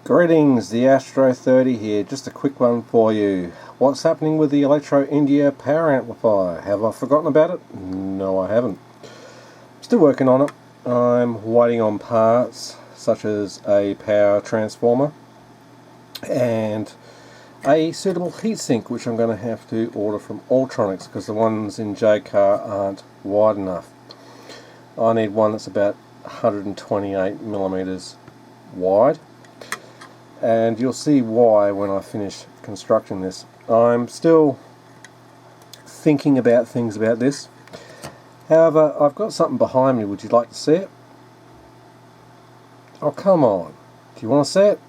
Greetings, the Astro 30 here. Just a quick one for you. What's happening with the ElectroIndia power amplifier? Have I forgotten about it? No, I haven't. Still working on it. I'm waiting on parts such as a power transformer and a suitable heatsink, which I'm going to have to order from Ultronics because the ones in JCar aren't wide enough. I need one that's about 128 millimeters wide, and you'll see why when I finish constructing this. I'm still thinking about things about this. However, I've got something behind me. Would you like to see it? Oh, come on. Do you want to see it?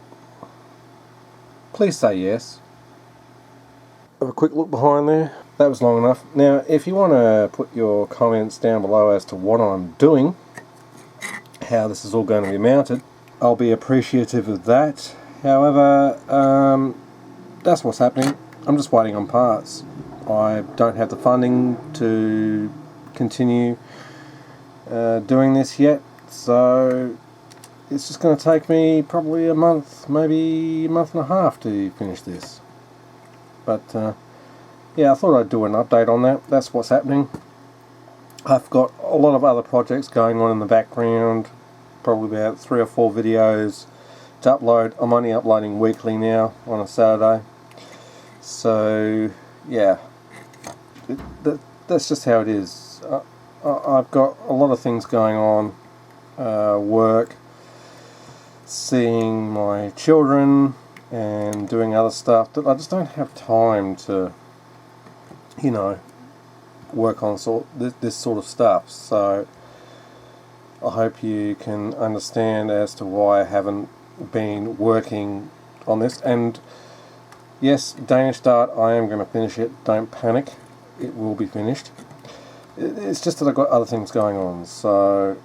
Please say yes. Have a quick look behind there. That was long enough. Now, if you want to put your comments down below as to what I'm doing, how this is all going to be mounted, I'll be appreciative of that. However, that's what's happening. I'm just waiting on parts. I don't have the funding to continue doing this yet, so it's just going to take me probably a month, maybe a month and a half to finish this. But yeah, I thought I'd do an update on that. That's what's happening. I've got a lot of other projects going on in the background, probably about 3 or 4 videos to upload. I'm only uploading weekly now on a Saturday, so yeah, that's just how it is. I've got a lot of things going on, work, seeing my children and doing other stuff that I just don't have time to, you know, work on this sort of stuff. So I hope you can understand as to why I haven't been working on this. And yes, Danish Dart, I am going to finish it. Don't panic, it will be finished. It's just that I've got other things going on, so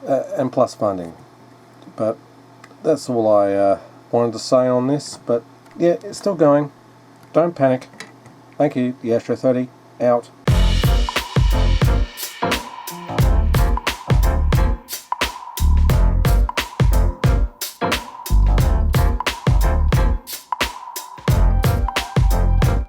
and plus funding. But that's all I wanted to say on this. But yeah, it's still going. Don't panic. Thank you. The Astro 30 out.